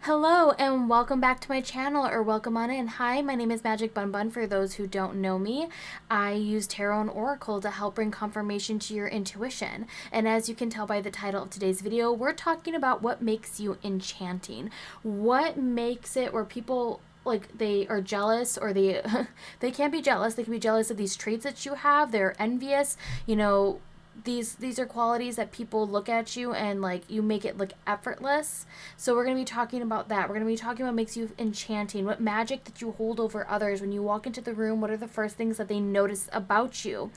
Hello and welcome back to my channel, or welcome on in. Hi, my name is Magick Bun for those who don't know me. I use tarot and oracle to help bring confirmation to your intuition. And as you can tell by the title of today's video, we're talking about what makes you enchanting. What makes it where people like they are jealous, or they can't be jealous. They can be jealous of these traits that you have. They're envious, these are qualities that people look at you and like you make it look effortless. So we're going to be talking about that. We're going to be talking about what makes you enchanting, what magic that you hold over others. When you walk into the room, what are the first things that they notice about you?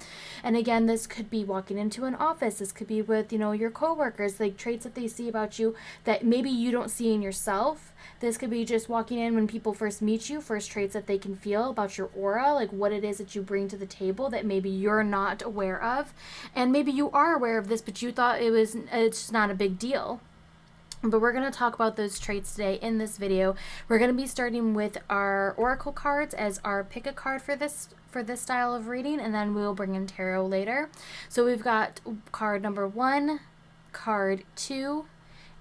And again, this could be walking into an office. This could be with, your coworkers, like traits that they see about you that maybe you don't see in yourself. This could be just walking in when people first meet you, first traits that they can feel about your aura, like what it is that you bring to the table that maybe you're not aware of. And maybe you are aware of this, but you thought it's not a big deal. But we're going to talk about those traits today in this video. We're going to be starting with our oracle cards as our pick a card for this style of reading, and then we'll bring in tarot later. So we've got card number 1, card 2,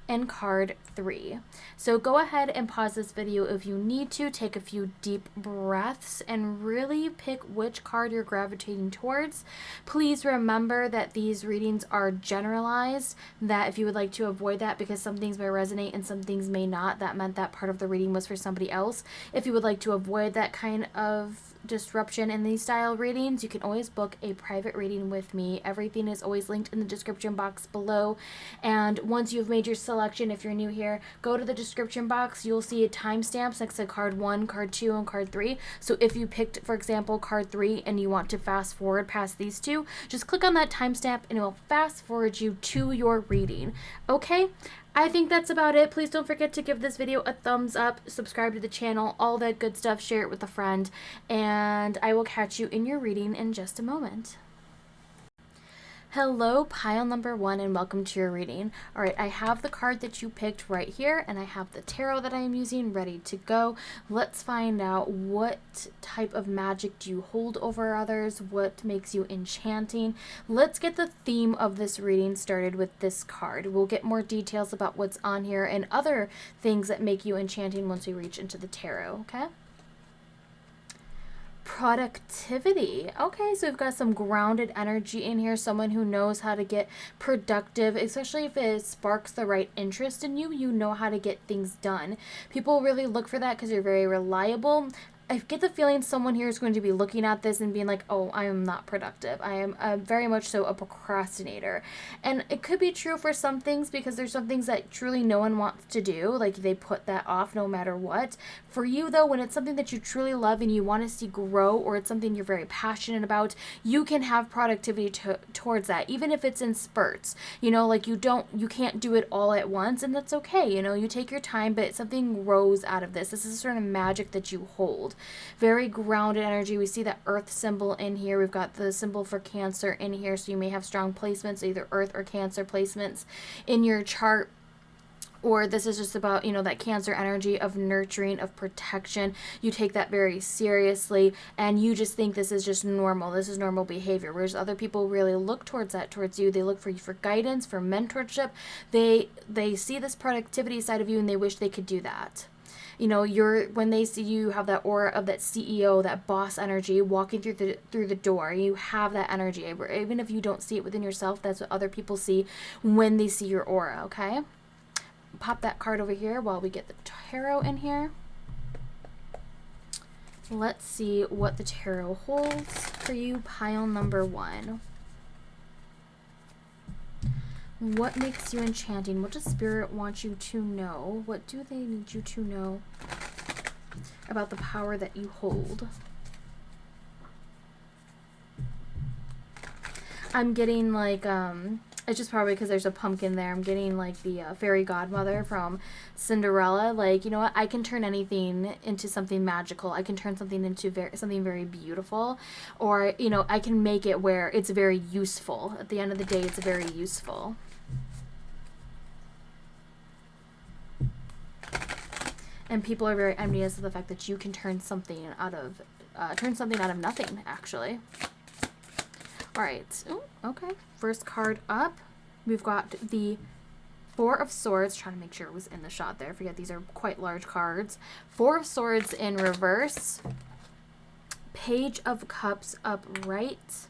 and card 3. So go ahead and pause this video if you need to. Take a few deep breaths and really pick which card you're gravitating towards. Please remember that these readings are generalized, that if you would like to avoid that because some things may resonate and some things may not, that meant that part of the reading was for somebody else. If you would like to avoid that kind of disruption in these style readings, you can always book a private reading with me. Everything is always linked in the description box below. And once you've made your selection, if you're new here, go to the description box. You'll see timestamps next to card 1, card 2, and card 3. So if you picked, for example, card 3 and you want to fast forward past these two, just click on that timestamp and it will fast forward you to your reading. Okay? I think that's about it. Please don't forget to give this video a thumbs up, subscribe to the channel, all that good stuff, share it with a friend, and I will catch you in your reading in just a moment. Hello, pile number 1, and welcome to your reading. All right, I have the card that you picked right here, and I have the tarot that I am using ready to go. Let's find out what type of magic do you hold over others, what makes you enchanting. Let's get the theme of this reading started with this card. We'll get more details about what's on here and other things that make you enchanting once we reach into the tarot, okay? Productivity. Okay, so we've got some grounded energy in here, someone who knows how to get productive, especially if it sparks the right interest in you. You know how to get things done. People really look for that because you're very reliable. I get the feeling someone here is going to be looking at this and being like, oh, I am not productive. I am very much so a procrastinator. And it could be true for some things, because there's some things that truly no one wants to do. Like they put that off no matter what. For you, though, when it's something that you truly love and you want to see grow, or it's something you're very passionate about, you can have productivity towards that, even if it's in spurts. Like you can't do it all at once, and that's okay. You take your time, but something grows out of this. This is a sort of magic that you hold. Very grounded energy. We see that earth symbol in here. We've got the symbol for Cancer in here, so you may have strong placements, either earth or Cancer placements in your chart. Or this is just about, that Cancer energy of nurturing, of protection. You take that very seriously, and you just think this is just normal. This is normal behavior. Whereas other people really look towards you. They look for you for guidance, for mentorship. They see this productivity side of you, and they wish they could do that. When they see you have that aura of that CEO, that boss energy walking through the door, you have that energy. Even if you don't see it within yourself, that's what other people see when they see your aura, okay? Pop that card over here while we get the tarot in here. Let's see what the tarot holds for you, pile number 1. What makes you enchanting? What does Spirit want you to know? What do they need you to know about the power that you hold? I'm getting like, it's just probably because there's a pumpkin there. I'm getting like the fairy godmother from Cinderella. Like, you know what? I can turn anything into something magical. I can turn something into something very beautiful. Or, I can make it where it's very useful. At the end of the day, it's very useful. And people are very envious of the fact that you can turn something out of nothing, actually. All right. Ooh, okay. First card up, we've got the Four of Swords, trying to make sure it was in the shot there. I forget these are quite large cards. Four of Swords in reverse. Page of Cups upright.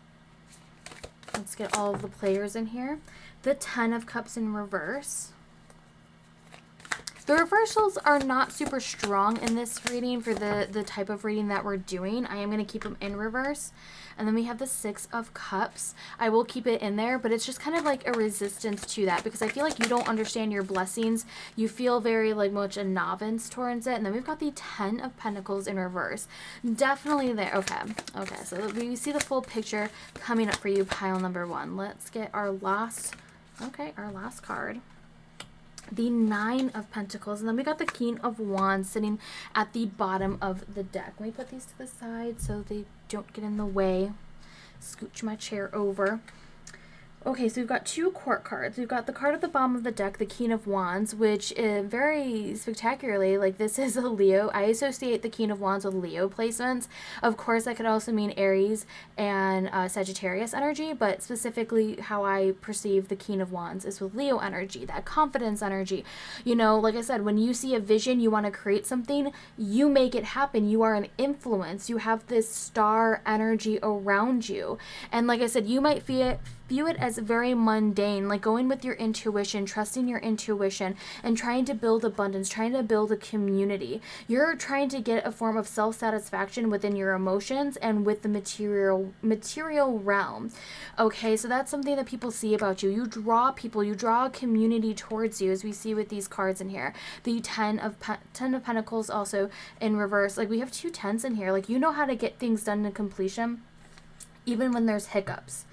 Let's get all of the players in here. The Ten of Cups in reverse. The reversals are not super strong in this reading for the type of reading that we're doing. I am going to keep them in reverse. And then we have the Six of Cups. I will keep it in there, but it's just kind of like a resistance to that because I feel like you don't understand your blessings. You feel very like much a novice towards it. And then we've got the Ten of Pentacles in reverse. Definitely there. Okay. Okay. So we see the full picture coming up for you, pile number one. Let's get our last, our last card. The Nine of Pentacles, and then we got the King of Wands sitting at the bottom of the deck. Let me put these to the side so they don't get in the way. Scooch my chair over. Okay, so we've got two court cards. We've got the card at the bottom of the deck, the King of Wands, which very spectacularly, like this is a Leo. I associate the King of Wands with Leo placements. Of course, that could also mean Aries and Sagittarius energy, but specifically how I perceive the King of Wands is with Leo energy, that confidence energy. You know, like I said, when you see a vision, you want to create something, you make it happen. You are an influence. You have this star energy around you. And like I said, you might view it as very mundane, like going with your intuition, trusting your intuition, and trying to build abundance, trying to build a community. You're trying to get a form of self-satisfaction within your emotions and with the material realm. Okay, so that's something that people see about you. You draw people, you draw a community towards you, as we see with these cards in here. The Ten of Pentacles also in reverse. Like we have two tens in here. Like you know how to get things done to completion, even when there's hiccups.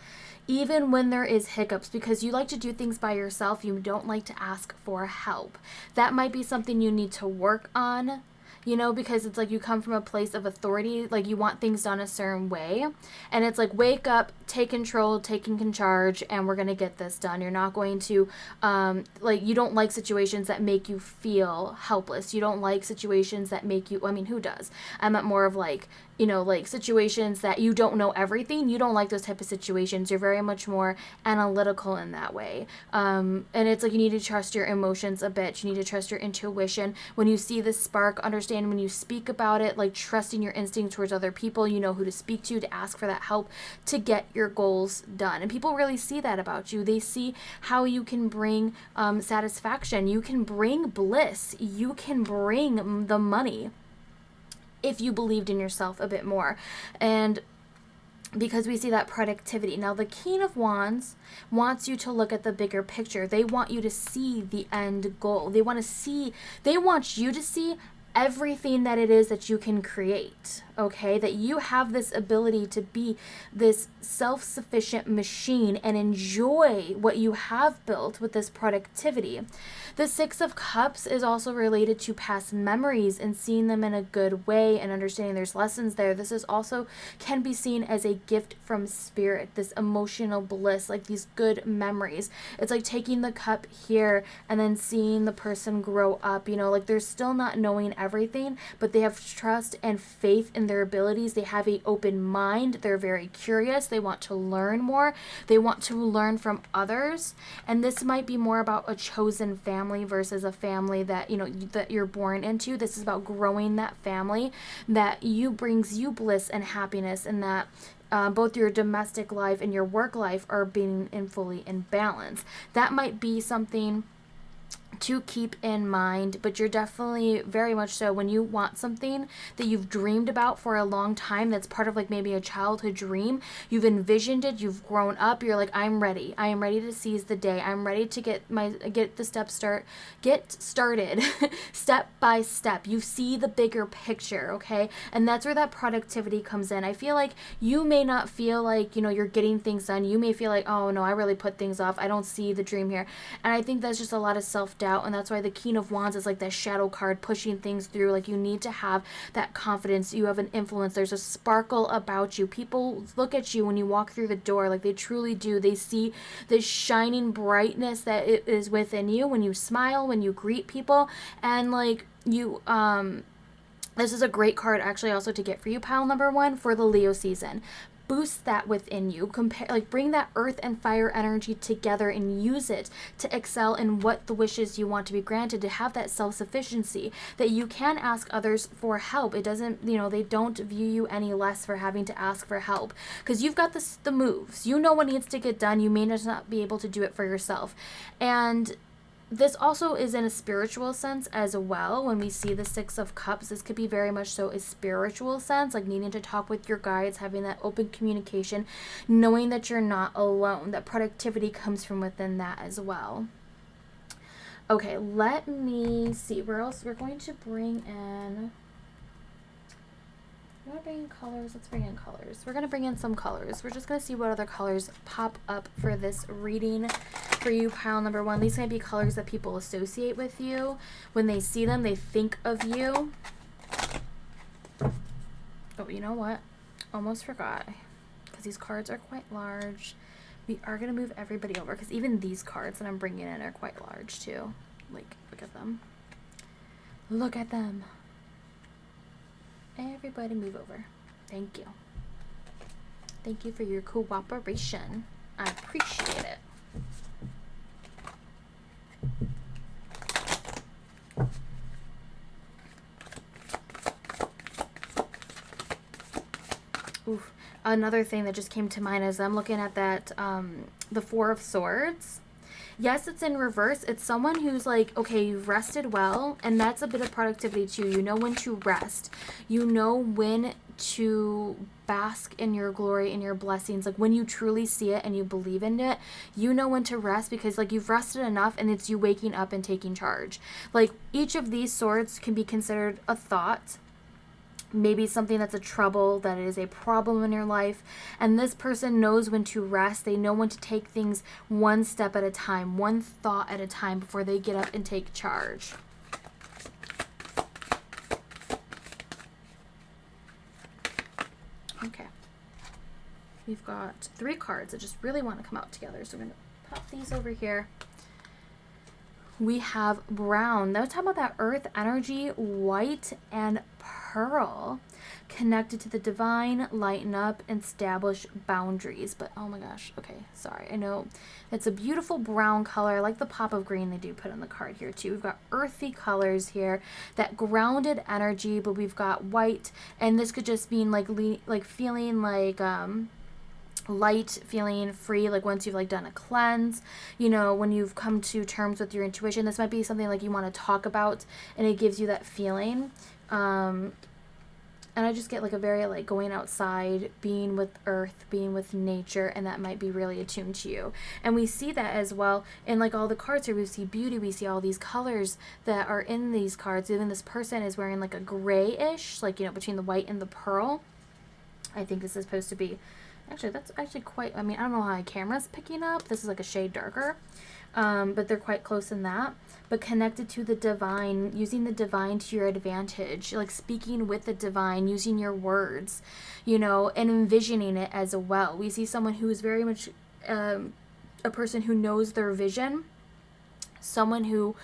Even when there is hiccups, because you like to do things by yourself, you don't like to ask for help. That might be something you need to work on, you know, because it's like you come from a place of authority, like you want things done a certain way, and it's like wake up, take control, taking charge, and we're gonna get this done. You're not going to like, you don't like situations that make you feel helpless. You don't like situations that make you, I mean, who does? I meant more of like, you know, like situations that you don't know everything. You don't like those type of situations. You're very much more analytical in that way. And it's like you need to trust your emotions a bit. You need to trust your intuition. When you see this spark, understand when you speak about it, like trusting your instinct towards other people, you know who to speak to ask for that help to get your goals done. And people really see that about you. They see how you can bring satisfaction. You can bring bliss. You can bring the money if you believed in yourself a bit more. And because we see that productivity. Now, the King of Wands wants you to look at the bigger picture. They want you to see the end goal. They want you to see everything that it is that you can create, okay? That you have this ability to be this self-sufficient machine and enjoy what you have built with this productivity. The Six of Cups is also related to past memories and seeing them in a good way and understanding there's lessons there. This is also can be seen as a gift from spirit, this emotional bliss, like these good memories. It's like taking the cup here and then seeing the person grow up, you know, like they're still not knowing everything, but they have trust and faith in their abilities. They have an open mind. They're very curious. They want to learn more. They want to learn from others. And this might be more about a chosen family versus a family that, you know, that you're born into. This is about growing that family that brings you bliss and happiness, and that both your domestic life and your work life are being fully in balance. That might be something to keep in mind, but you're definitely very much so when you want something that you've dreamed about for a long time, that's part of like maybe a childhood dream, you've envisioned it, you've grown up, you're like, I am ready to seize the day, I'm ready to get started step by step. You see the bigger picture, okay? And that's where that productivity comes in. I feel like you may not feel like, you know, you're getting things done. You may feel like, oh no, I really put things off, I don't see the dream here. And I think that's just a lot of self-doubt, and that's why the King of Wands is like that shadow card pushing things through. Like you need to have that confidence. You have an influence. There's a sparkle about you. People look at you when you walk through the door, like they truly do. They see this shining brightness that it is within you when you smile, when you greet people, and like you this is a great card actually also to get for you, pile number one, for the Leo season. boost that within you. Compare, like bring that earth and fire energy together and use it to excel in what the wishes you want to be granted, to have that self-sufficiency, that you can ask others for help. It doesn't, you know, they don't view you any less for having to ask for help, because you've got the moves. You know what needs to get done. You may just not be able to do it for yourself. And this also is in a spiritual sense as well. When we see the Six of Cups, this could be very much so a spiritual sense, like needing to talk with your guides, having that open communication, knowing that you're not alone, that productivity comes from within that as well. Okay, let me see where else we're going to bring in. You want to bring in colors? Let's bring in colors. We're going to bring in some colors. We're just going to see what other colors pop up for this reading for you, pile number one. These might be colors that people associate with you. When they see them, they think of you. Oh, you know what? Almost forgot. Because these cards are quite large. We are going to move everybody over, because even these cards that I'm bringing in are quite large too. Like, look at them. Look at them. Everybody move over. Thank you. Thank you for your cooperation. I appreciate it. Oof. Another thing that just came to mind as I'm looking at that, the Four of Swords. Yes, it's in reverse. It's someone who's like, okay, you've rested well, and that's a bit of productivity too. You know when to rest. You know when to bask in your glory, in your blessings. Like when you truly see it and you believe in it, you know when to rest, because like you've rested enough, and it's you waking up and taking charge. Like each of these swords can be considered a thought, maybe something that's a trouble, that is a problem in your life, and this person knows when to rest. They know when to take things one step at a time, one thought at a time, before they get up and take charge. Okay, we've got 3 cards that just really want to come out together, so we're going to pop these over here. We have brown. Now talk about that earth energy, white and pearl, connected to the divine, lighten up, and establish boundaries. But oh my gosh, okay, sorry. I know it's a beautiful brown color. I like the pop of green they do put on the card here too. We've got earthy colors here, that grounded energy, but we've got white, and this could just mean like feeling like light, feeling free, like once you've like done a cleanse, you know, when you've come to terms with your intuition. This might be something like you want to talk about, and it gives you that feeling. And I just get like a very like going outside, being with earth, being with nature, and that might be really attuned to you. And we see that as well in like all the cards here. We see beauty, we see all these colors that are in these cards. Even this person is wearing like a grayish, like, you know, between the white and the pearl. I think this is supposed to be, actually, that's actually quite, I mean, I don't know how my camera's picking up. This is like a shade darker, but they're quite close in that. But connected to the divine, using the divine to your advantage, like speaking with the divine, using your words, you know, and envisioning it as well. We see someone who is very much a person who knows their vision, someone who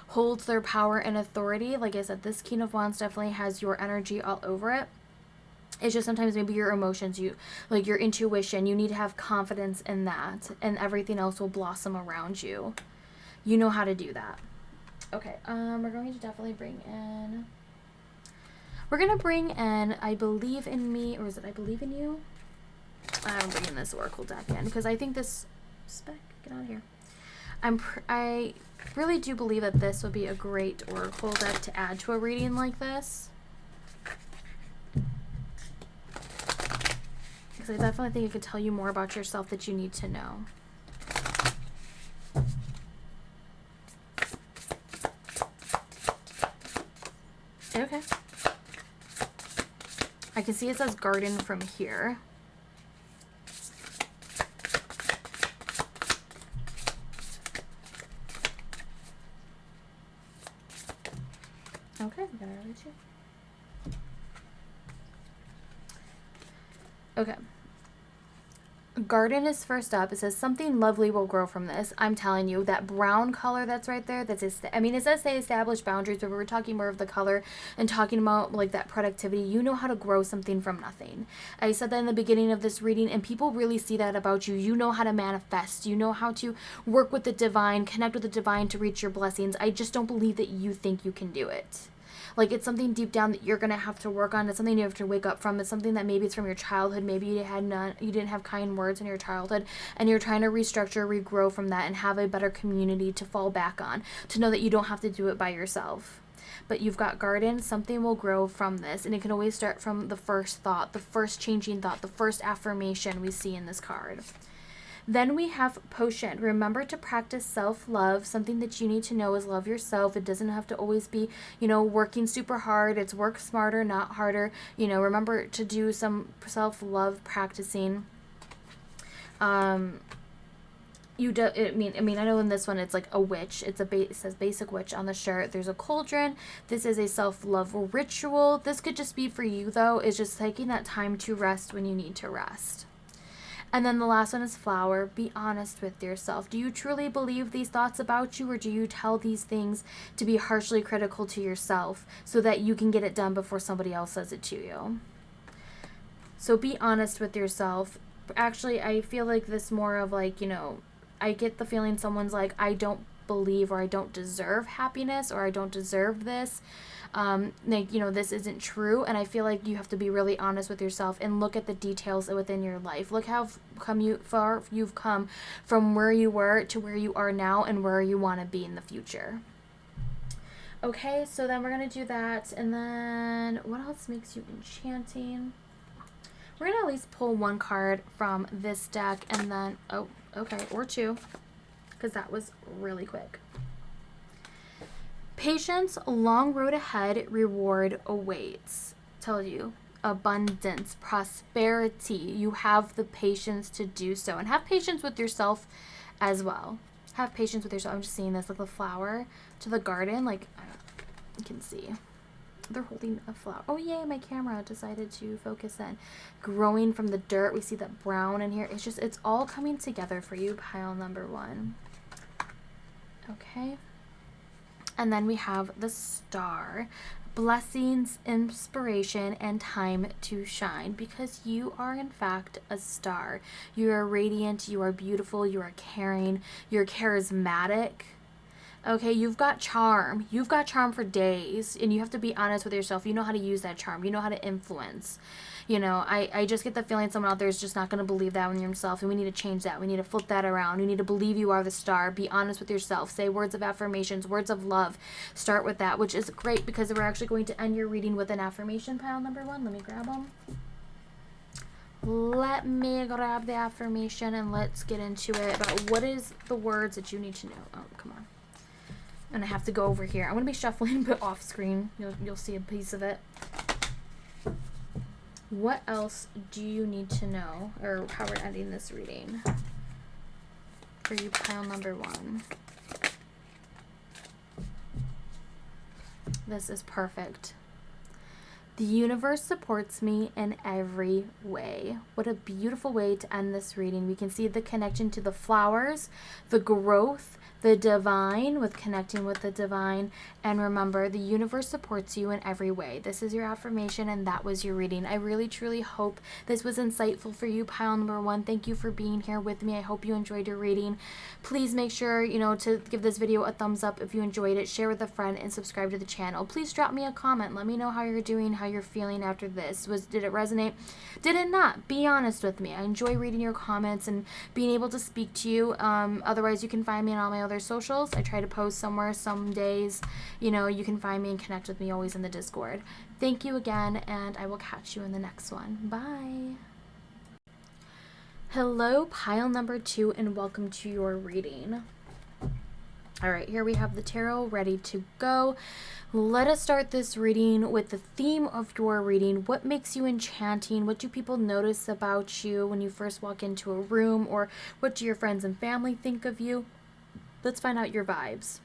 holds their power and authority. Like I said, this King of Wands definitely has your energy all over it. It's just sometimes maybe your emotions, you like your intuition, you need to have confidence in that, and everything else will blossom around you. You know how to do that. Okay, we're going to definitely bring in, I Believe in Me, or is it I Believe in You? I'm bringing this Oracle deck in, because I think this, get out of here. I really do believe that this would be a great Oracle deck to add to a reading like this. I definitely think it could tell you more about yourself that you need to know. Okay. I can see it says garden from here. Okay, we got our two. Okay. Garden is first up. It says something lovely will grow from this. I'm telling you, that brown color that's right there, I mean, it says they establish boundaries, but we were talking more of the color and talking about like that productivity. You know how to grow something from nothing. I said that in the beginning of this reading, and people really see that about you. You know how to manifest. You know how to work with the divine, connect with the divine to reach your blessings. I just don't believe that you think you can do it. Like, it's something deep down that you're going to have to work on. It's something you have to wake up from. It's something that maybe it's from your childhood. Maybe you didn't have kind words in your childhood, and you're trying to restructure, regrow from that, and have a better community to fall back on, to know that you don't have to do it by yourself. But you've got garden, something will grow from this, and it can always start from the first thought, the first changing thought, the first affirmation we see in this card. Then we have potion. Remember to practice self-love. Something that you need to know is love yourself. It doesn't have to always be, working super hard. It's work smarter, not harder. Remember to do some self-love practicing. I know in this one it's like a witch. It says basic witch on the shirt. There's a cauldron. This is a self-love ritual. This could just be for you though. It's just taking that time to rest when you need to rest. And then the last one is flower. Be honest with yourself. Do you truly believe these thoughts about you, or do you tell these things to be harshly critical to yourself so that you can get it done before somebody else says it to you? So be honest with yourself. Actually, I feel like this more of like, I get the feeling someone's like, I don't believe, or I don't deserve happiness, or I don't deserve this. This isn't true. And I feel like you have to be really honest with yourself and look at the details within your life. Look how far you've come from where you were to where you are now and where you want to be in the future. Okay, so then we're going to do that. And then what else makes you enchanting? We're going to at least pull one card from this deck, and then, or two, because that was really quick. Patience, long road ahead, reward awaits. Tell you, abundance, prosperity. You have the patience to do so. And have patience with yourself as well. Have patience with yourself. I'm just seeing this, like the flower to the garden. Like, you can see. They're holding a flower. Oh, yay, my camera decided to focus in. Growing from the dirt. We see that brown in here. It's all coming together for you, pile number 1. Okay. And then we have the star. Blessings, inspiration, and time to shine, because you are in fact a star. You are radiant, you are beautiful, you are caring, you're charismatic. Okay, you've got charm. You've got charm for days, and you have to be honest with yourself. You know how to use that charm. You know how to influence. I just get the feeling someone out there is just not going to believe that in yourself, and we need to change that. We need to flip that around. We need to believe you are the star. Be honest with yourself. Say words of affirmations, words of love. Start with that, which is great because we're actually going to end your reading with an affirmation, pile number 1. Let me grab them. Let me grab the affirmation, and let's get into it about what is the words that you need to know. Oh, come on. And I have to go over here. I'm going to be shuffling, but off screen. You'll see a piece of it. What else do you need to know, or how we're ending this reading for you, pile number 1? This is perfect. The universe supports me in every way. What a beautiful way to end this reading. We can see the connection to the flowers, the growth, the divine, with connecting with the divine. And remember, the universe supports you in every way. This is your affirmation, and that was your reading. I really, truly hope this was insightful for you, pile number 1. Thank you for being here with me. I hope you enjoyed your reading. Please make sure, to give this video a thumbs up if you enjoyed it, share with a friend, and subscribe to the channel. Please drop me a comment. Let me know how you're doing, how you're feeling after this. Did it resonate? Did it not? Be honest with me. I enjoy reading your comments and being able to speak to you. Otherwise, you can find me on all my other socials. I try to post somewhere some days. You can find me and connect with me always in the Discord. Thank you again, and I will catch you in the next one. Bye. Hello, pile number 2, and welcome to your reading. All right, here we have the tarot ready to go. Let us start this reading with the theme of your reading. What makes you enchanting? What do people notice about you when you first walk into a room? Or what do your friends and family think of you? Let's find out your vibes.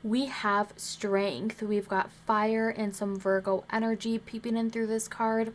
We have strength. We've got fire and some Virgo energy peeping in through this card.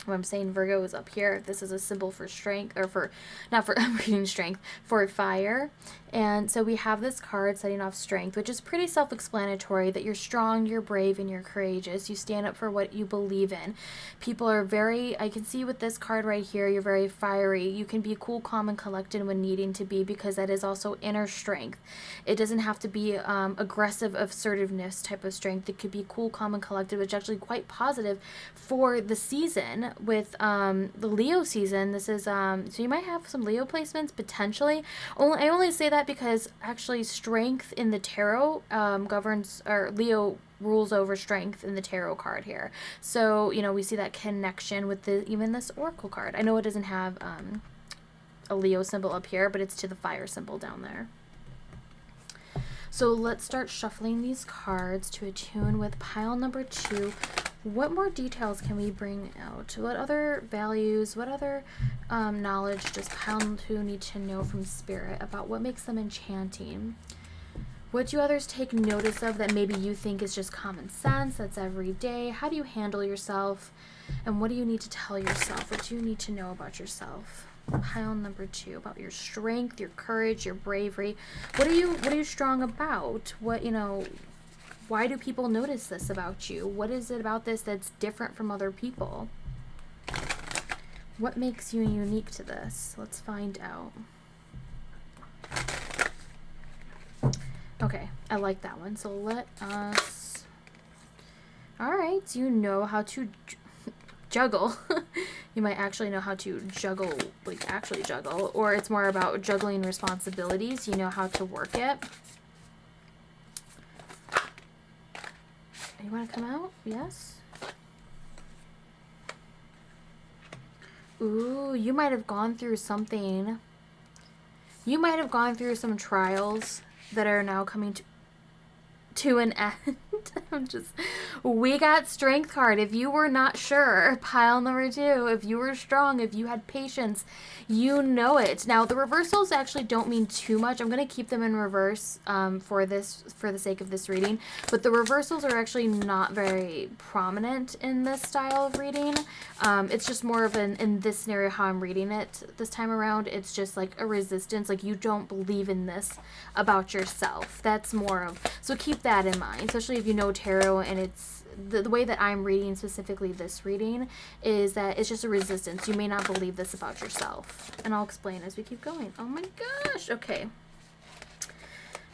When I'm saying Virgo is up here, this is a symbol for strength, or for, not for reading strength, for fire. And so we have this card setting off strength, which is pretty self-explanatory, that you're strong, you're brave, and you're courageous. You stand up for what you believe in. People are very, I can see with this card right here, you're very fiery. You can be cool, calm, and collected when needing to be, because that is also inner strength. It doesn't have to be aggressive assertiveness type of strength. It could be cool, calm, and collected, which is actually quite positive for the season. With the Leo season, this is so you might have some Leo placements potentially. I only say that because actually strength in the tarot governs, or Leo rules over strength in the tarot card here. So we see that connection with even this oracle card. I know it doesn't have a Leo symbol up here, but it's to the fire symbol down there. So let's start shuffling these cards to attune with pile number 2. What more details can we bring out? What other values, what other knowledge does pile 2 need to know from Spirit about what makes them enchanting? What do others take notice of that maybe you think is just common sense, that's every day? How do you handle yourself? And what do you need to tell yourself? What do you need to know about yourself? Pile number 2, about your strength, your courage, your bravery. What are you strong about? Why do people notice this about you? What is it about this that's different from other people? What makes you unique to this? Let's find out. Okay, I like that one. So let us... Alright, so you know how to juggle. You might actually know how to juggle, like actually juggle, or it's more about juggling responsibilities. You know how to work it. You want to come out? Yes? Ooh, you might have gone through something. You might have gone through some trials that are now coming to an end. We got strength card. If you were not sure, pile number 2, if you were strong, if you had patience, you know it. Now, the reversals actually don't mean too much. I'm going to keep them in reverse for the sake of this reading, but the reversals are actually not very prominent in this style of reading. It's just more of in this scenario, how I'm reading it this time around, it's just like a resistance, like you don't believe in this about yourself. That's more of, so keep that in mind, especially if you know tarot, and it's the way that I'm reading specifically this reading is that it's just a resistance. You may not believe this about yourself, and I'll explain as we keep going. Oh my gosh. Okay.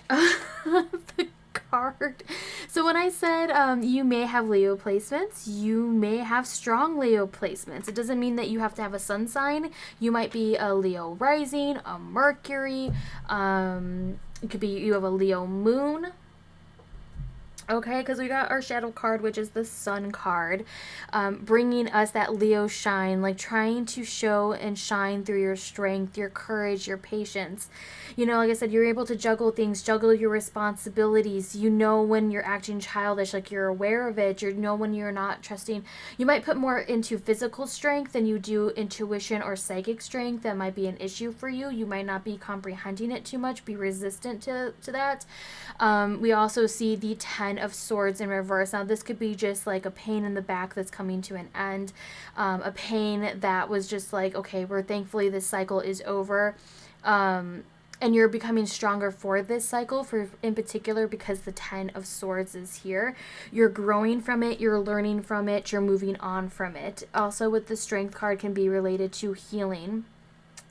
The card. So when I said you may have Leo placements, you may have strong Leo placements. It doesn't mean that you have to have a sun sign. You might be a Leo rising, a Mercury. It could be you have a Leo moon. Okay, because we got our shadow card, which is the sun card, bringing us that Leo shine, like trying to show and shine through your strength, your courage, your patience. Like I said, you're able to juggle things, juggle your responsibilities. You know when you're acting childish, like you're aware of it. You know when you're not trusting. You might put more into physical strength than you do intuition or psychic strength. That might be an issue for you. You might not be comprehending it too much, be resistant to that. We also see the 10 of Swords in reverse. Now this could be just like a pain in the back that's coming to an end, a pain that was just like, okay, thankfully this cycle is over, and you're becoming stronger for this cycle, in particular because the 10 of Swords is here. You're growing from it, you're learning from it, you're moving on from it. Also with the Strength card can be related to healing.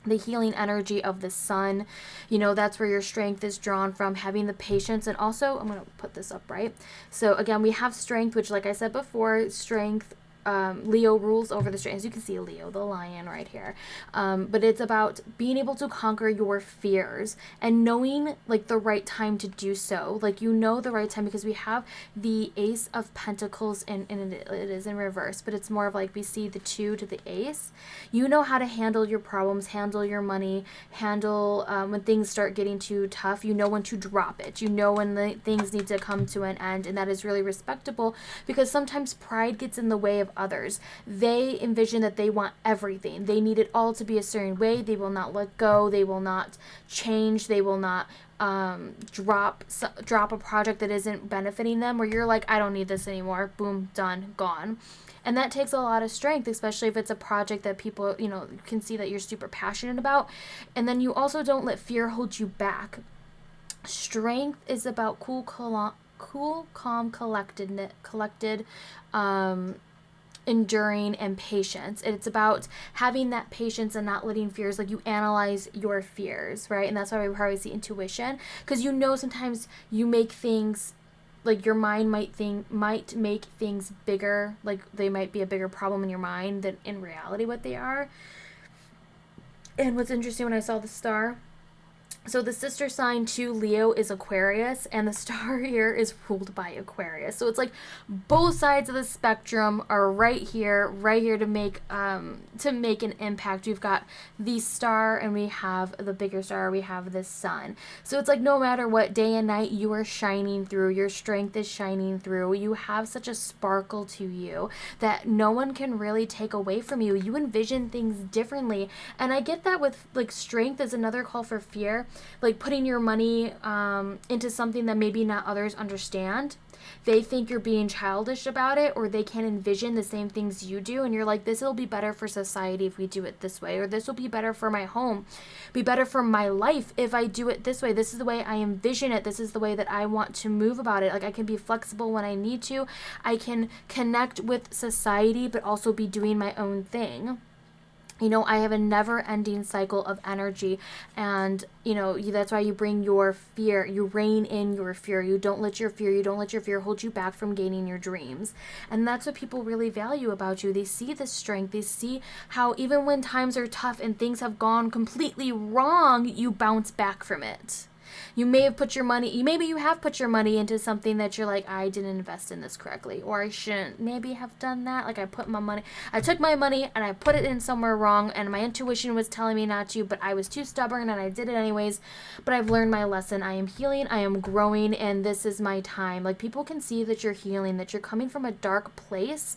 The healing energy of the sun, that's where your strength is drawn from, having the patience. And also, I'm going to put this up right. So again, we have strength, which like I said before, strength, Leo rules over the strength. As you can see, Leo, the lion right here. But it's about being able to conquer your fears and knowing like the right time to do so. Like, the right time, because we have the Ace of Pentacles and it is in reverse, but it's more of like we see the 2 to the Ace. You know how to handle your problems, handle your money, handle when things start getting too tough. You know when to drop it. You know when the things need to come to an end, and that is really respectable, because sometimes pride gets in the way of others. They envision that they want everything. They need it all to be a certain way. They will not let go. They will not change. They will not drop a project that isn't benefiting them, where you're like, I don't need this anymore. Boom, done, gone. And that takes a lot of strength, especially if it's a project that people, you know, can see that you're super passionate about. And then you also don't let fear hold you back. Strength is about cool, calm, collected, enduring, and patience. It's about having that patience and not letting fears, like, you analyze your fears, right? And that's why we probably see intuition, because you know sometimes you make things, like, your mind might make things bigger, like they might be a bigger problem in your mind than in reality what they are. And what's interesting, when I saw the star, so the sister sign to Leo is Aquarius, and the star here is ruled by Aquarius. So it's like both sides of the spectrum are right here to make an impact. We've got the star, and we have the bigger star, we have the sun. So it's like no matter what, day and night, you are shining through. Your strength is shining through. You have such a sparkle to you that no one can really take away from you. You envision things differently. And I get that with, like, strength is another call for fear. Like putting your money into something that maybe not others understand. They think you're being childish about it, or they can't envision the same things you do, and you're like, this will be better for society if we do it this way, or this will be better for my home, be better for my life if I do it this way. This is the way I envision it. This is the way that I want to move about it. Like, I can be flexible when I need to. I can connect with society, but also be doing my own thing. You know, I have a never-ending cycle of energy, and, you know, that's why you bring your fear, you rein in your fear. You don't let your fear hold you back from gaining your dreams. And that's what people really value about you. They see the strength. They see how even when times are tough and things have gone completely wrong, you bounce back from it. You may have put your money, maybe you have put your money into something that you're like, I didn't invest in this correctly, or I shouldn't maybe have done that. Like, I took my money and I put it in somewhere wrong, and my intuition was telling me not to, but I was too stubborn and I did it anyways. But I've learned my lesson. I am healing, I am growing, and this is my time. Like, people can see that you're healing, that you're coming from a dark place,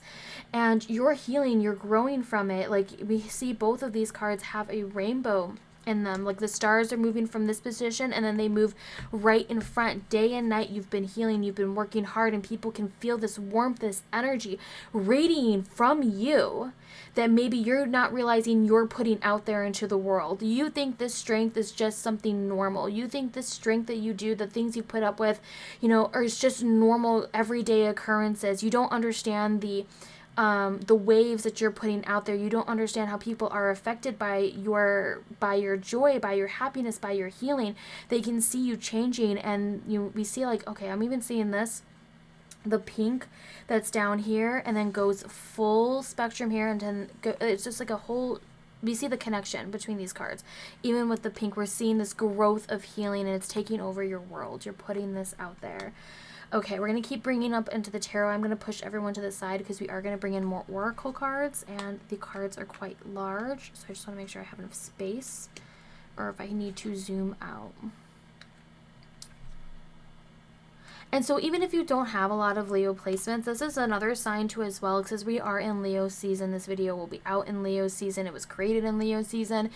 and you're healing, you're growing from it. Like, we see both of these cards have a rainbow in them. Like, the stars are moving from this position, and then they move right in front. Day and night, you've been healing, you've been working hard, and people can feel this warmth, this energy radiating from you that maybe you're not realizing you're putting out there into the world. You think this strength is just something normal. You think this strength that you do, the things you put up with, you know, are just normal everyday occurrences. You don't understand the waves that you're putting out there. You don't understand how people are affected by your joy, by your happiness, by your healing. They can see you changing, and we see, like, okay, I'm even seeing this, the pink that's down here, and then goes full spectrum here, and then it's just like a whole. We see the connection between these cards. Even with the pink, we're seeing this growth of healing, and it's taking over your world. You're putting this out there. Okay, we're going to keep bringing up into the tarot. I'm going to push everyone to the side because we are going to bring in more oracle cards, and the cards are quite large, so I just want to make sure I have enough space, or if I need to zoom out. And so even if you don't have a lot of Leo placements, this is another sign too as well, because we are in Leo season. This video will be out in Leo season. It was created in Leo season.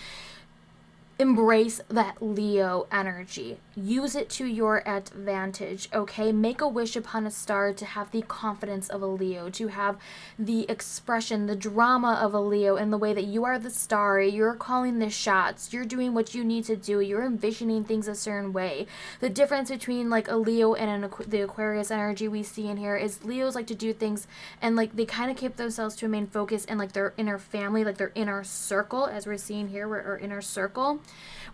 Embrace that Leo energy. Use it to your advantage, okay? Make a wish upon a star to have the confidence of a Leo, to have the expression, the drama of a Leo, in the way that you are the star, you're calling the shots, you're doing what you need to do, you're envisioning things a certain way. The difference between, like, a Leo and the Aquarius energy we see in here is Leos like to do things, and, like, they kind of keep themselves to a main focus and, like, their inner family, like their inner circle, as we're seeing here, our inner circle.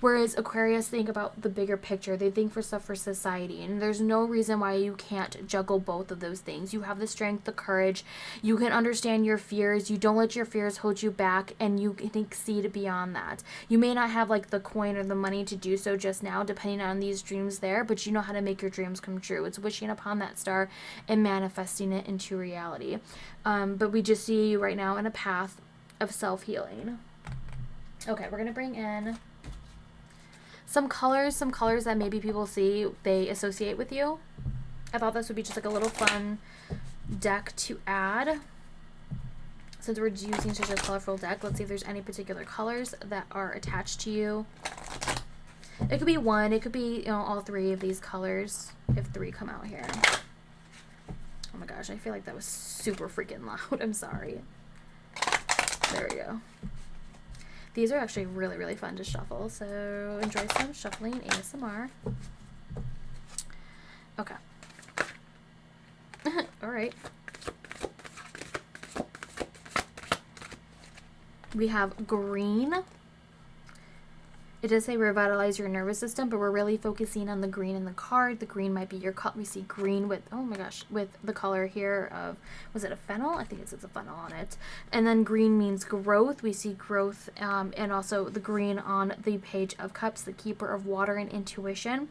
Whereas Aquarius think about the bigger picture. They think for stuff for society. And there's no reason why you can't juggle both of those things. You have the strength, the courage. You can understand your fears. You don't let your fears hold you back. And you can exceed beyond that. You may not have, like, the coin or the money to do so just now, depending on these dreams there. But you know how to make your dreams come true. It's wishing upon that star and manifesting it into reality. But we just see you right now in a path of self-healing. Okay, we're going to bring in some colors that maybe people see they associate with you. I thought this would be just like a little fun deck to add. Since we're using such a colorful deck, let's see if there's any particular colors that are attached to you. It could be one, it could be, you know, all three of these colors, if three come out here. Oh my gosh, I feel like that was super freaking loud. I'm sorry. There we go. These are actually really, really fun to shuffle, so enjoy some shuffling ASMR. Okay. All right. We have green. It does say revitalize your nervous system, but we're really focusing on the green in the card. The green might be your color. We see green with, oh my gosh, with the color here of, was it a fennel? I think it says a fennel on it. And then green means growth. We see growth, and also the green on the Page of Cups, the keeper of water and intuition.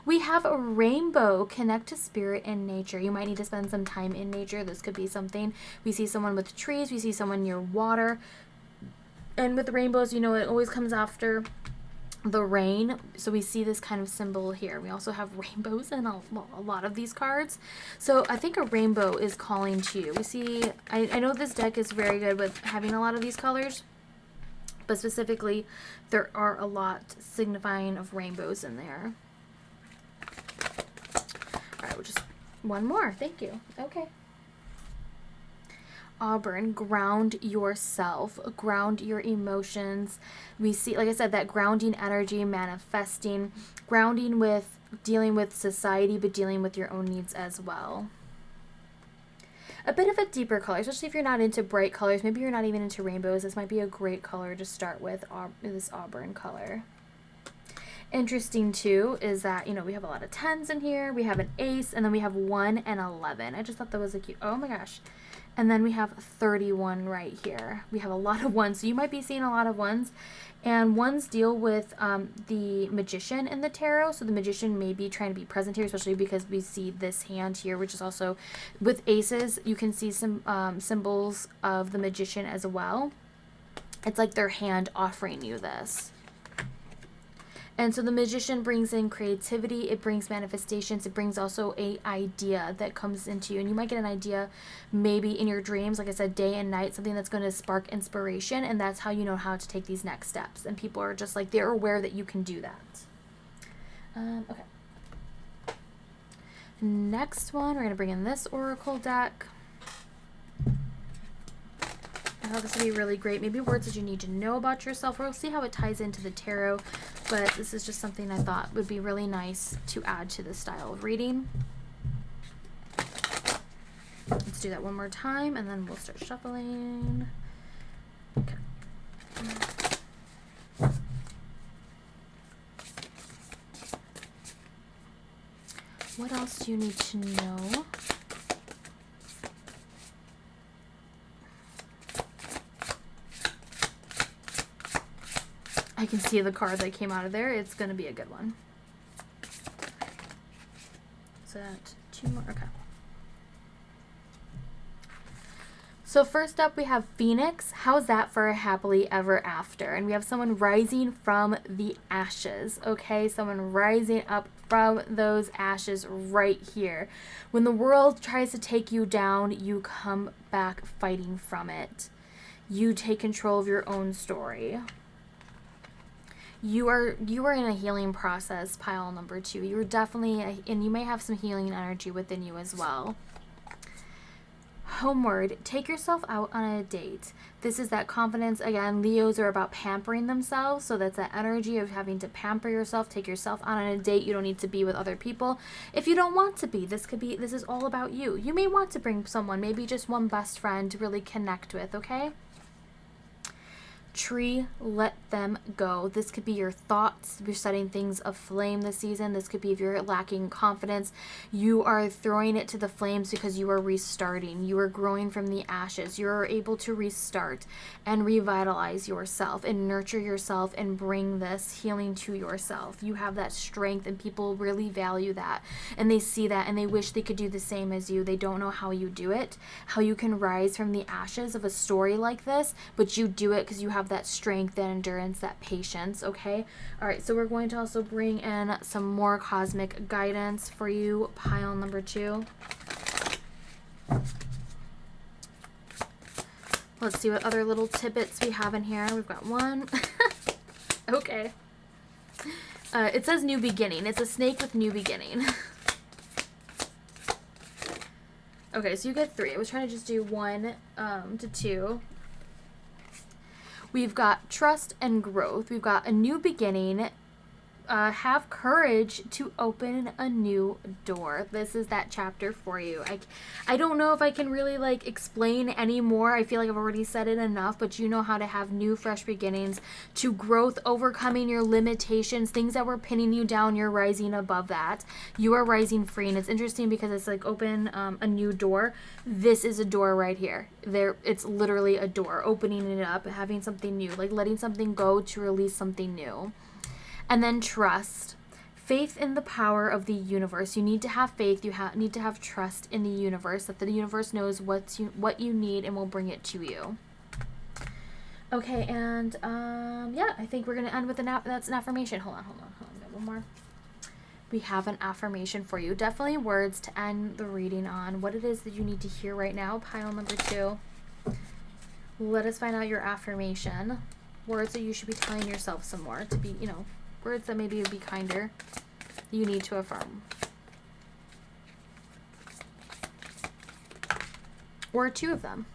We have a rainbow, connect to spirit and nature. You might need to spend some time in nature. This could be something. We see someone with trees. We see someone near water. And with rainbows, you know, it always comes after the rain, so we see this kind of symbol here. We also have rainbows in a lot of these cards, so I think a rainbow is calling to you. We see, I know this deck is very good with having a lot of these colors, but specifically there are a lot signifying of rainbows in there. All right, we'll just one more. Thank you. Okay. Auburn, ground yourself, ground your emotions. We see, like I said, that grounding energy, manifesting, grounding with dealing with society, but dealing with your own needs as well. A bit of a deeper color, especially if you're not into bright colors. Maybe you're not even into rainbows. This might be a great color to start with, this auburn color. Interesting too is that, you know, we have a lot of 10s in here. We have an ace, and then we have 1 and 11. I just thought that was a cute, oh my gosh. And then we have 31 right here. We have a lot of ones. So you might be seeing a lot of ones. And ones deal with the Magician in the tarot. So the Magician may be trying to be present here, especially because we see this hand here, which is also with aces. You can see some symbols of the Magician as well. It's like their hand offering you this. And so the Magician brings in creativity, it brings manifestations, it brings also a idea that comes into you. And you might get an idea maybe in your dreams, like I said, day and night, something that's going to spark inspiration. And that's how you know how to take these next steps. And people are just like, they're aware that you can do that. Okay. Next one, we're going to bring in this Oracle deck. I thought this would be really great. Maybe words that you need to know about yourself. We'll see how it ties into the tarot, but this is just something I thought would be really nice to add to this style of reading. Let's do that one more time, and then we'll start shuffling. Okay. What else do you need to know? I can see the card that came out of there. It's going to be a good one. Is that 2 more? Okay. So first up we have Phoenix. How's that for a happily ever after? And we have someone rising from the ashes. Okay, someone rising up from those ashes right here. When the world tries to take you down, you come back fighting from it. You take control of your own story. You are in a healing process, pile number 2. You're definitely, and you may have some healing energy within you as well. Homeward, take yourself out on a date. This is that confidence. Again, Leos are about pampering themselves, so that's that energy of having to pamper yourself, take yourself out on a date. You don't need to be with other people if you don't want to be. This is all about you. You may want to bring someone, maybe just one best friend to really connect with, okay? Tree, let them go. This could be your thoughts. You're setting things aflame this season. This could be if you're lacking confidence. You are throwing it to the flames because you are restarting. You are growing from the ashes. You're able to restart and revitalize yourself and nurture yourself and bring this healing to yourself. You have that strength, and people really value that. And they see that, and they wish they could do the same as you. They don't know how you do it, how you can rise from the ashes of a story like this, but you do it because you have that strength, that endurance, that patience, okay? All right, so we're going to also bring in some more cosmic guidance for you, pile number 2. Let's see what other little tidbits we have in here. We've got 1. Okay. It says new beginning. It's a snake with new beginning. Okay, so you get 3. I was trying to just do 1 to 2. We've got trust and growth. We've got a new beginning. Have courage to open a new door. This is that chapter for you. I don't know if I can really like explain any more. I feel like I've already said it enough, but you know how to have new fresh beginnings, to growth, overcoming your limitations, things that were pinning you down. You're rising above that. You are rising free. And it's interesting because it's like open a new door. This is a door right here. It's literally a door, opening it up, having something new, like letting something go to release something new. And then trust. Faith in the power of the universe. You need to have faith. You need to have trust in the universe, that the universe knows what you need and will bring it to you. Okay, and yeah, I think we're going to end with that's an affirmation. Hold on. One more. We have an affirmation for you. Definitely words to end the reading on. What it is that you need to hear right now. Pile number 2. Let us find out your affirmation. Words that you should be telling yourself some more to be, words that maybe would be kinder. You need to affirm. Or 2 of them.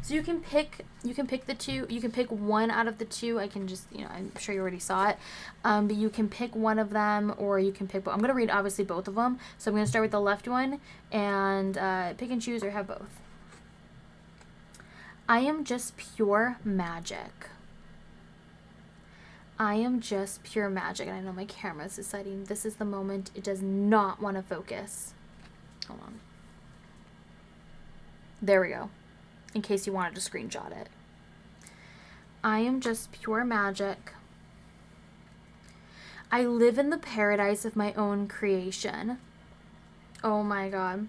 So you can pick the 2. You can pick 1 out of the 2. I can just, I'm sure you already saw it. But you can pick 1 of them, or you can pick both. I'm going to read obviously both of them. So I'm going to start with the left one and pick and choose or have both. I am just pure magic. I am just pure magic. And I know my camera is deciding this is the moment it does not want to focus. Hold on. There we go. In case you wanted to screenshot it. I am just pure magic. I live in the paradise of my own creation. Oh my God.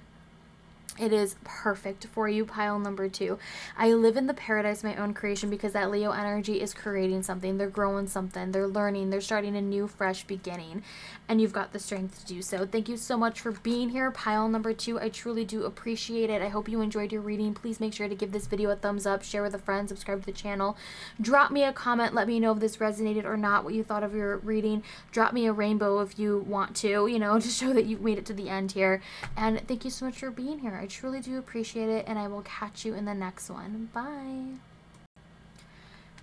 It is perfect for you, pile number 2. I live in the paradise of my own creation because that Leo energy is creating something. They're growing something. They're learning. They're starting a new, fresh beginning. And you've got the strength to do so. Thank you so much for being here, pile number 2. I truly do appreciate it. I hope you enjoyed your reading. Please make sure to give this video a thumbs up, share with a friend, subscribe to the channel. Drop me a comment. Let me know if this resonated or not, what you thought of your reading. Drop me a rainbow if you want to, to show that you made it to the end here. And thank you so much for being here. I truly do appreciate it, and I will catch you in the next one. Bye.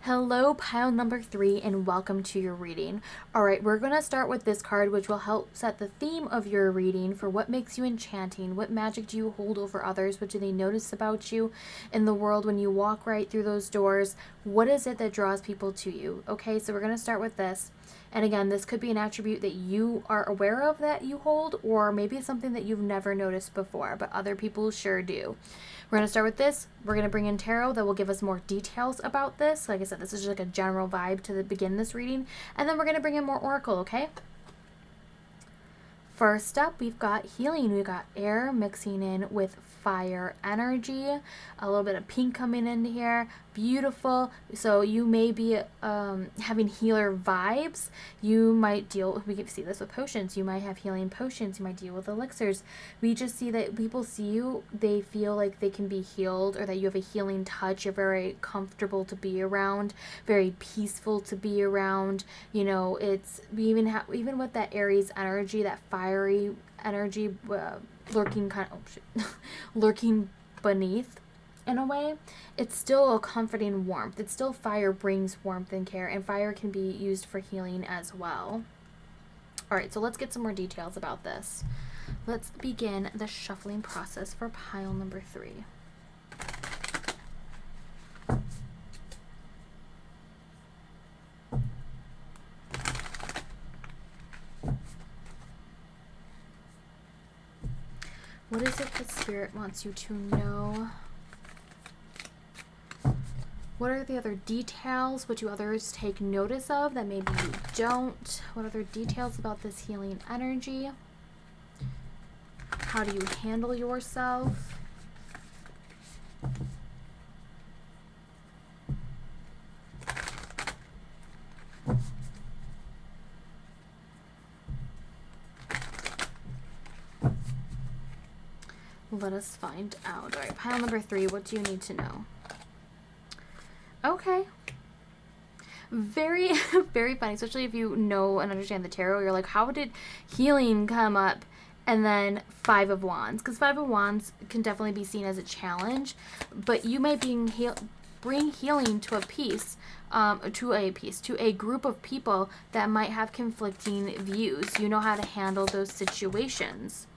Hello, pile number 3, and welcome to your reading. All right, we're going to start with this card, which will help set the theme of your reading for what makes you enchanting. What magic do you hold over others? What do they notice about you in the world when you walk right through those doors? What is it that draws people to you? Okay, so we're going to start with this. And again, this could be an attribute that you are aware of that you hold, or maybe it's something that you've never noticed before, but other people sure do. We're going to start with this. We're going to bring in tarot that will give us more details about this. Like I said, this is just like a general vibe to begin this reading. And then we're going to bring in more oracle, okay? First up, we've got healing. We've got air mixing in with fire energy. A little bit of pink coming in here. Beautiful. So you may be having healer vibes. You might we can see this with potions. You might have healing potions. You might deal with elixirs. We just see that people see you, they feel like they can be healed, or that you have a healing touch. You're very comfortable to be around, very peaceful to be around. It's even with that Aries energy, that fiery energy, lurking beneath in a way, it's still a comforting warmth. It's still fire brings warmth and care, and fire can be used for healing as well. All right, so let's get some more details about this. Let's begin the shuffling process for pile number 3. What is it that Spirit wants you to know? What are the other details? What do others take notice of that maybe you don't? What other details about this healing energy? How do you handle yourself? Let us find out. All right, pile number 3, what do you need to know? Okay. Very, very funny, especially if you know and understand the tarot. You're like, how did healing come up? And then Five of Wands, because Five of Wands can definitely be seen as a challenge, but you might bring healing to to a group of people that might have conflicting views. You know how to handle those situations.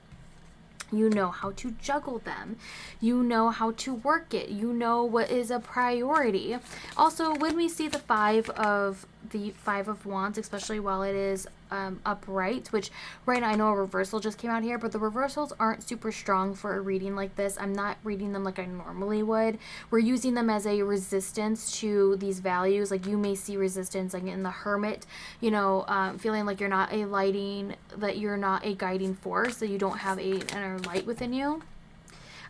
You know how to juggle them. You know how to work it. You know what is a priority. Also, when we see the Five of Wands, especially while it is upright, which right now I know a reversal just came out here, but the reversals aren't super strong for a reading like this. I'm not reading them like I normally would. We're using them as a resistance to these values. Like you may see resistance like in the Hermit, feeling like you're not a guiding force, so you don't have an inner light within you.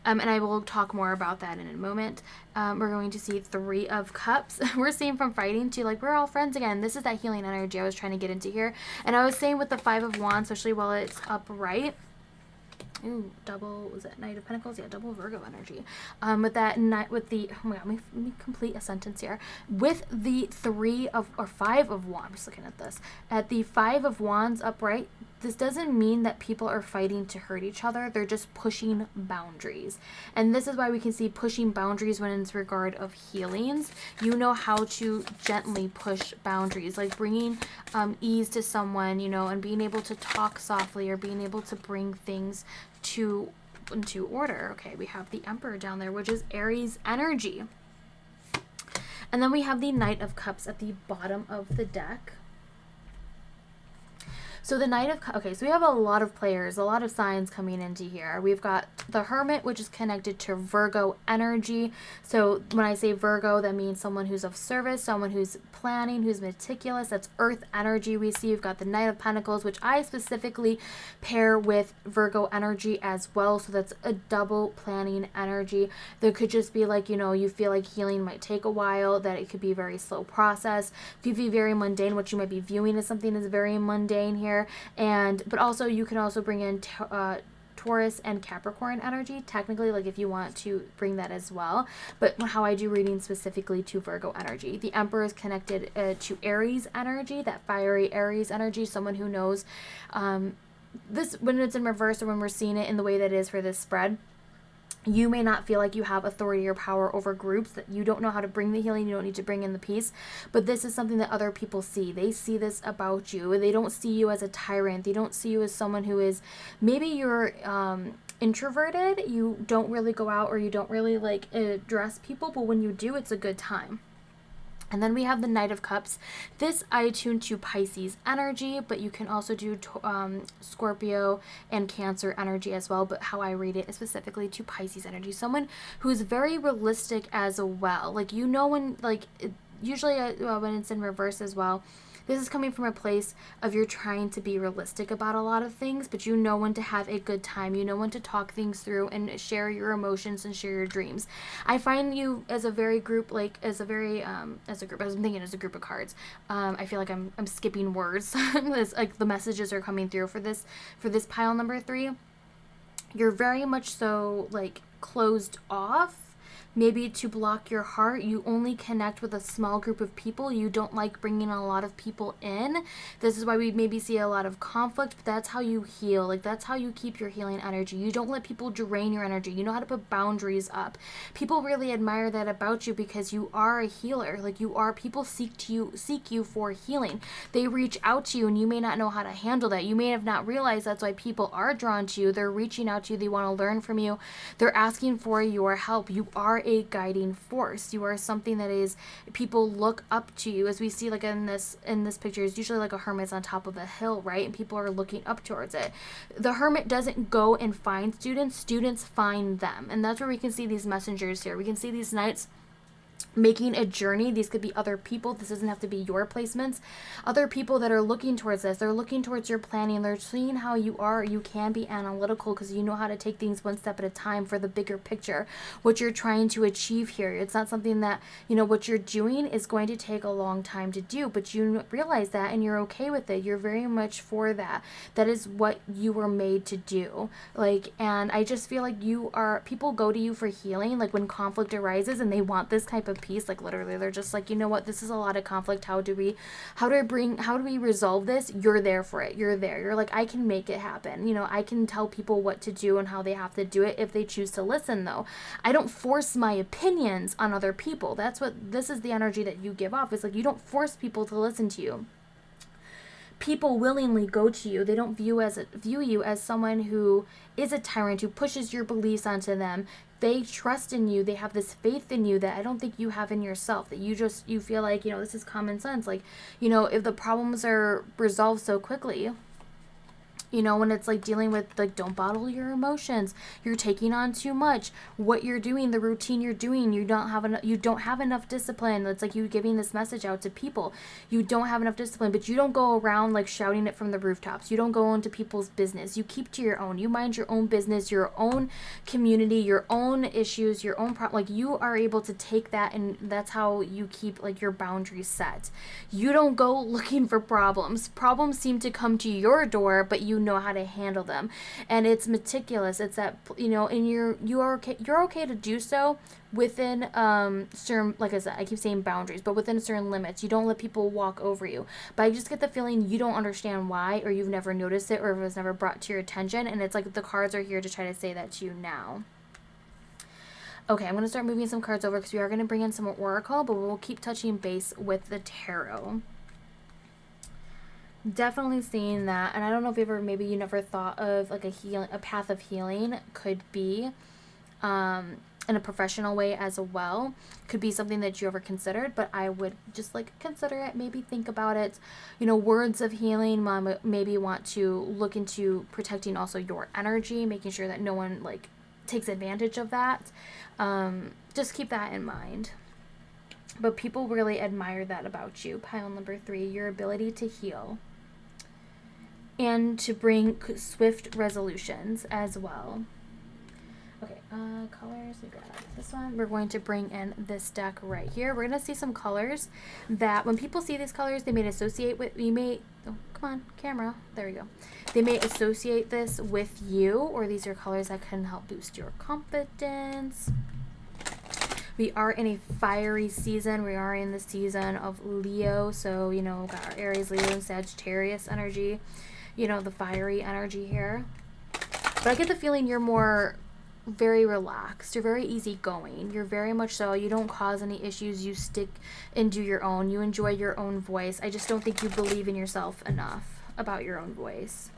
And I will talk more about that in a moment. We're going to see Three of Cups. We're seeing from fighting to like, we're all friends again. This is that healing energy I was trying to get into here. And I was saying with the Five of Wands, especially while it's upright. Ooh, double, was it Knight of Pentacles? Yeah, double Virgo energy. With that night, with the, oh my God, let me complete a sentence here. With the Five of Wands, I'm just looking at this. At the Five of Wands upright, this doesn't mean that people are fighting to hurt each other. They're just pushing boundaries. And this is why we can see pushing boundaries when it's regard of healings. You know how to gently push boundaries, like bringing ease to someone, and being able to talk softly or being able to bring things into order. Okay, we have the Emperor down there, which is Aries energy. And then we have the Knight of Cups at the bottom of the deck. So the Knight of Cups, okay, so we have a lot of players, a lot of signs coming into here. We've got the Hermit, which is connected to Virgo energy. So when I say Virgo, that means someone who's of service, someone who's planning, who's meticulous. That's Earth energy we see. We've got the Knight of Pentacles, which I specifically pair with Virgo energy as well. So that's a double planning energy. There could just be like, you feel like healing might take a while, that it could be a very slow process. It could be very mundane, what you might be viewing as something is very mundane here. But also you can also bring in Taurus and Capricorn energy, technically, like if you want to bring that as well. But how I do reading specifically to Virgo energy. The Emperor is connected to Aries energy, that fiery Aries energy, someone who knows this when it's in reverse or when we're seeing it in the way that it is for this spread. You may not feel like you have authority or power over groups, that you don't know how to bring the healing, you don't need to bring in the peace, but this is something that other people see. They see this about you. They don't see you as a tyrant. They don't see you as someone who is, maybe you're introverted, you don't really go out or you don't really like address people, but when you do, it's a good time. And then we have the Knight of Cups. This I attune to Pisces energy, but you can also do Scorpio and Cancer energy as well. But how I read it is specifically to Pisces energy. Someone who's very realistic as well. Like, when, like, usually when it's in reverse as well, this is coming from a place of you're trying to be realistic about a lot of things, but you know when to have a good time. You know when to talk things through and share your emotions and share your dreams. I find you as a very group, like as a group, I was thinking as a group of cards. I feel like I'm skipping words. It's like the messages are coming through for this pile number 3. You're very much so like closed off. Maybe to block your heart, you only connect with a small group of people. You don't like bringing a lot of people in. This is why we maybe see a lot of conflict, but that's how you heal. Like, that's how you keep your healing energy. You don't let people drain your energy. You know how to put boundaries up. People really admire that about you because you are a healer. Like, people seek you for healing. They reach out to you and you may not know how to handle that. You may have not realized that's why people are drawn to you. They're reaching out to you. They want to learn from you. They're asking for your help. You are a guiding force. You are something that is, people look up to you. As we see like in this picture, it's usually like a hermit's on top of a hill, right? And people are looking up towards it. The hermit doesn't go and find students find them. And that's where we can see these messengers here. We can see these knights making a journey. These could be other people. This doesn't have to be your placements. Other people that are looking towards this. They're looking towards your planning. They're seeing how you are. You can be analytical because you know how to take things one step at a time for the bigger picture. What you're trying to achieve here. It's not something that, what you're doing is going to take a long time to do, but you realize that and you're okay with it. You're very much for that. That is what you were made to do. And I just feel like people go to you for healing, like when conflict arises and they want this type of peace. Like literally, they're just like, you know what, this is a lot of conflict. How do we resolve this? You're there for it. You're there. You're like, I can make it happen. You know, I can tell people what to do and how they have to do it if they choose to listen, though. I don't force my opinions on other people. This is the energy that you give off. It's like, you don't force people to listen to you. People willingly go to you. They don't view you as someone who is a tyrant, who pushes your beliefs onto them. They trust in you. They have this faith in you that I don't think you have in yourself, that you feel like, you know, this is common sense. Like, you know, if the problems are resolved so quickly, you know, when it's like dealing with, like, don't bottle your emotions. You're taking on too much. What you're doing, the routine you're doing, you don't have enough discipline. It's like you giving this message out to people. You don't have enough discipline, but you don't go around like shouting it from the rooftops. You don't go into people's business. You keep to your own. You mind your own business, your own community, your own issues, your own like, you are able to take that, and that's how you keep like your boundaries set. You don't go looking for problems. Problems seem to come to your door, but you know how to handle them, and it's meticulous. It's that, you know, and you're okay to do so within certain, like I said, I keep saying boundaries, but within certain limits. You don't let people walk over you. But I just get the feeling you don't understand why, or you've never noticed it, or it was never brought to your attention, and it's like the cards are here to try to say that to you now. Okay, I'm going to start moving some cards over because we are going to bring in some oracle, but we'll keep touching base with the tarot. Definitely seeing that, and I don't know if maybe you never thought of like a path of healing could be in a professional way as well. Could be something that you ever considered, but I would just like consider it, maybe think about it. You know, words of healing, maybe want to look into protecting also your energy, making sure that no one like takes advantage of that. Just keep that in mind. But people really admire that about you. Pile number 3, your ability to heal and to bring swift resolutions as well. Okay, colors, we got this one. We're going to bring in this deck right here. We're going to see some colors that when people see these colors, they may associate with, oh, come on, camera, there we go. They may associate this with you, or these are colors that can help boost your confidence. We are in a fiery season. We are in the season of Leo. So, you know, got our Aries, Leo, and Sagittarius energy. You know, the fiery energy here. But I get the feeling you're more very relaxed. You're very easygoing. You're very much so. You don't cause any issues. You stick and do your own. You enjoy your own voice. I just don't think you believe in yourself enough about your own voice.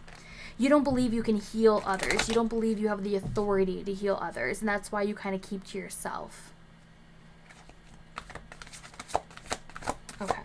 You don't believe you can heal others. You don't believe you have the authority to heal others. And that's why you kind of keep to yourself. Okay.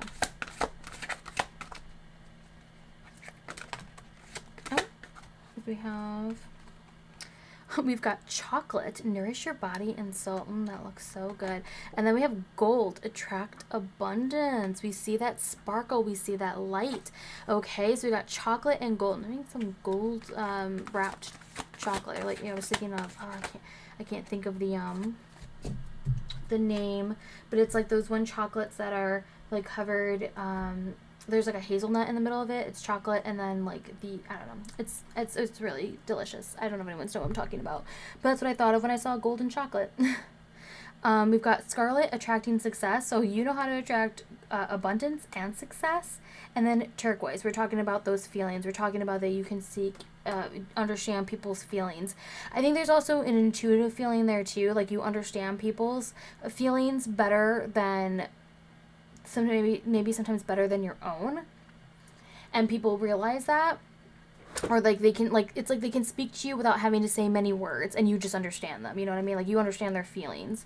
Oh, we've got chocolate, nourish your body and soul. That looks so good. And then we have gold, attract abundance. We see that sparkle, we see that light. Okay, so we got chocolate and gold. I think some gold wrapped chocolate. Like, you know, I was thinking of, I can't think of the name, but it's like those one chocolates that are like covered, there's like a hazelnut in the middle of it. It's chocolate, and then like I don't know. It's really delicious. I don't know if anyone's know what I'm talking about, but that's what I thought of when I saw golden chocolate. We've got scarlet, attracting success. So you know how to attract abundance and success. And then turquoise, we're talking about those feelings. We're talking about that you can seek, understand people's feelings. I think there's also an intuitive feeling there too. Like you understand people's feelings better than maybe sometimes better than your own, and people realize that, or like they can, like, it's like they can speak to you without having to say many words, and you just understand them, you know what I mean? Like you understand their feelings.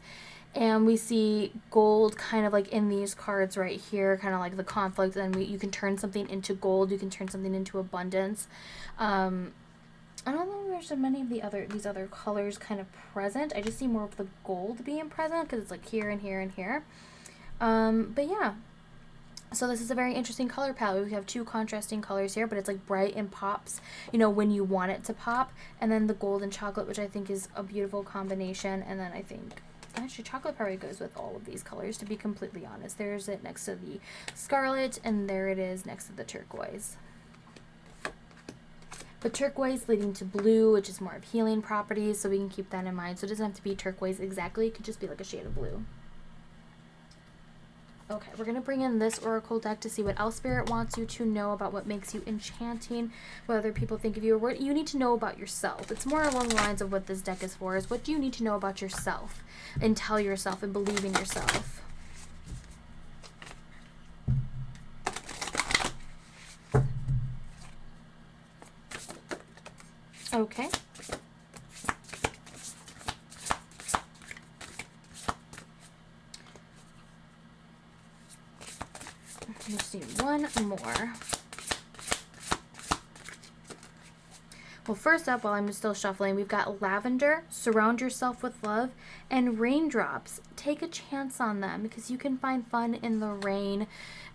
And we see gold kind of like in these cards right here, kind of like the conflict, and you can turn something into gold, you can turn something into abundance. I don't know if there's many of these other colors kind of present. I just see more of the gold being present because it's like here and here and here. But yeah, so this is a very interesting color palette. We have 2 contrasting colors here, but it's like bright and pops, you know, when you want it to pop. And then the gold and chocolate, which I think is a beautiful combination. And then I think actually chocolate probably goes with all of these colors, to be completely honest. There's it next to the scarlet, and there it is next to the turquoise. But turquoise leading to blue, which is more of healing properties, so we can keep that in mind. So it doesn't have to be turquoise exactly. It could just be like a shade of blue. Okay, we're going to bring in this oracle deck to see what else Spirit wants you to know about what makes you enchanting, what other people think of you, or what you need to know about yourself. It's more along the lines of what this deck is for, is what do you need to know about yourself and tell yourself and believe in yourself. Okay. Let's do one more. Well, first up, while I'm still shuffling, we've got lavender, surround yourself with love, and raindrops. Take a chance on them because you can find fun in the rain.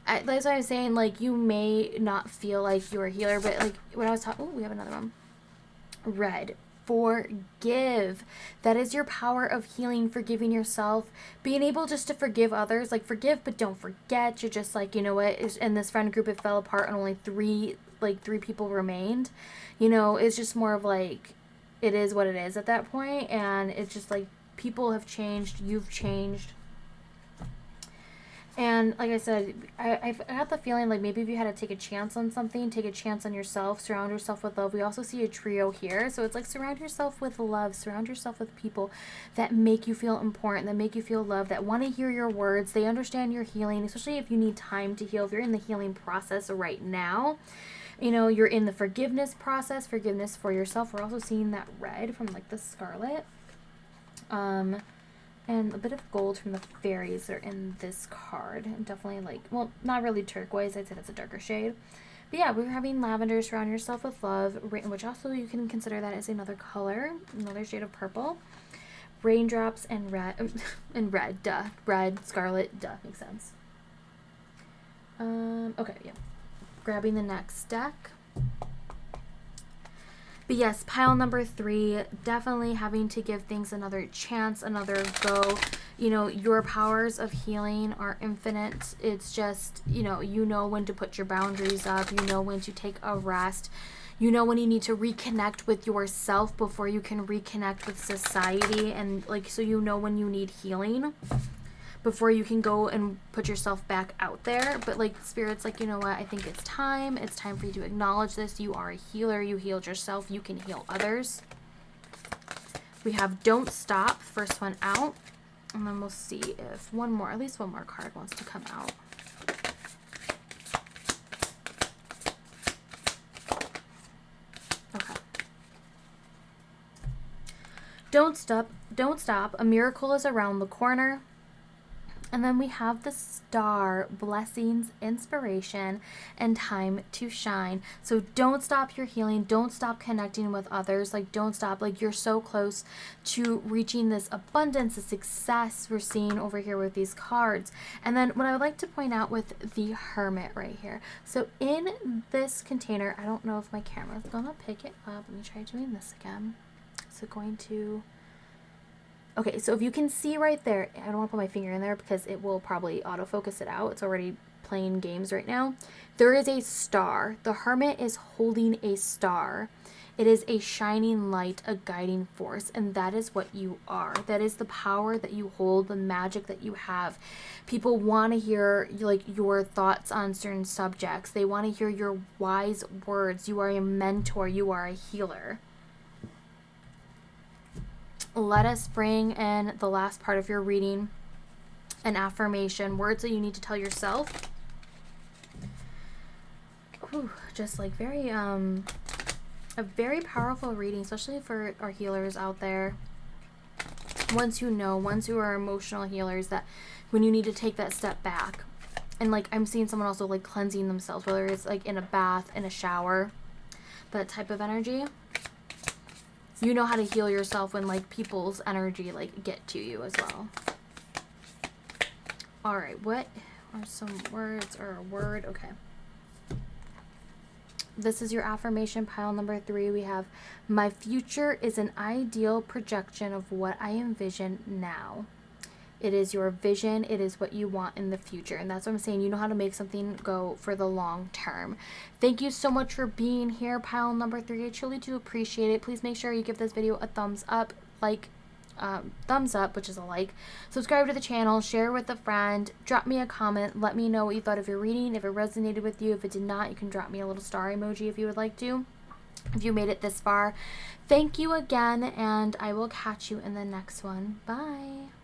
As I was saying, like, you may not feel like you're a healer, but like when I was talking, oh, we have another one. Red. Forgive. That is your power of healing, forgiving yourself, being able just to forgive others. Like, forgive but don't forget. You're just like, you know what, in this friend group it fell apart and only three people remained. You know, it's just more of like, it is what it is at that point, and it's just like people have changed, you've changed. And like I said, I got the feeling like maybe if you had to take a chance on something, take a chance on yourself, surround yourself with love. We also see a trio here. So it's like surround yourself with love, surround yourself with people that make you feel important, that make you feel loved, that want to hear your words. They understand your healing, especially if you need time to heal. If you're in the healing process right now, you know, you're in the forgiveness process, forgiveness for yourself. We're also seeing that red from like the scarlet. And a bit of gold from the fairies are in this card. And definitely like, well, not really turquoise. I'd say that's a darker shade. But yeah, we're having lavender, surround yourself with love, which also you can consider that as another color, another shade of purple. Raindrops and red, and red, duh. Red, scarlet, duh, makes sense. Okay, yeah. Grabbing the next deck. But yes, pile number 3, definitely having to give things another chance, another go. You know, your powers of healing are infinite. It's just, you know when to put your boundaries up. You know when to take a rest. You know when you need to reconnect with yourself before you can reconnect with society. And like, so you know when you need healing before you can go and put yourself back out there. But like, Spirit's like, you know what, I think it's time for you to acknowledge this. You are a healer. You healed yourself. You can heal others. We have don't stop, first one out, and then we'll see if at least one more card wants to come out. Okay. Don't stop, a miracle is around the corner. And then we have the star, blessings, inspiration, and time to shine. So don't stop your healing. Don't stop connecting with others. Like, don't stop. Like, you're so close to reaching this abundance, the success we're seeing over here with these cards. And then what I would like to point out with the Hermit right here. So in this container, I don't know if my camera's going to pick it up. Let me try doing this again. So going to... Okay, so if you can see right there, I don't want to put my finger in there because it will probably autofocus it out. It's already playing games right now. There is a star. The Hermit is holding a star. It is a shining light, a guiding force, and that is what you are. That is the power that you hold, the magic that you have. People want to hear like your thoughts on certain subjects. They want to hear your wise words. You are a mentor. You are a healer. Let us bring in the last part of your reading, an affirmation, words that you need to tell yourself. Ooh, just like a very powerful reading, especially for our healers out there. Ones who are emotional healers, that when you need to take that step back. And like, I'm seeing someone also like cleansing themselves, whether it's like in a bath, in a shower, that type of energy. You know how to heal yourself when like people's energy like get to you as well. All right, what are some words or a word? Okay. This is your affirmation, pile number 3. We have, my future is an ideal projection of what I envision now. It is your vision. It is what you want in the future. And that's what I'm saying. You know how to make something go for the long term. Thank you so much for being here, pile number 3. I truly do appreciate it. Please make sure you give this video a thumbs up, like, thumbs up, which is a like, subscribe to the channel, share with a friend, drop me a comment, let me know what you thought of your reading, if it resonated with you. If it did not, you can drop me a little star emoji if you would like to. If you made it this far, thank you again, and I will catch you in the next one. Bye.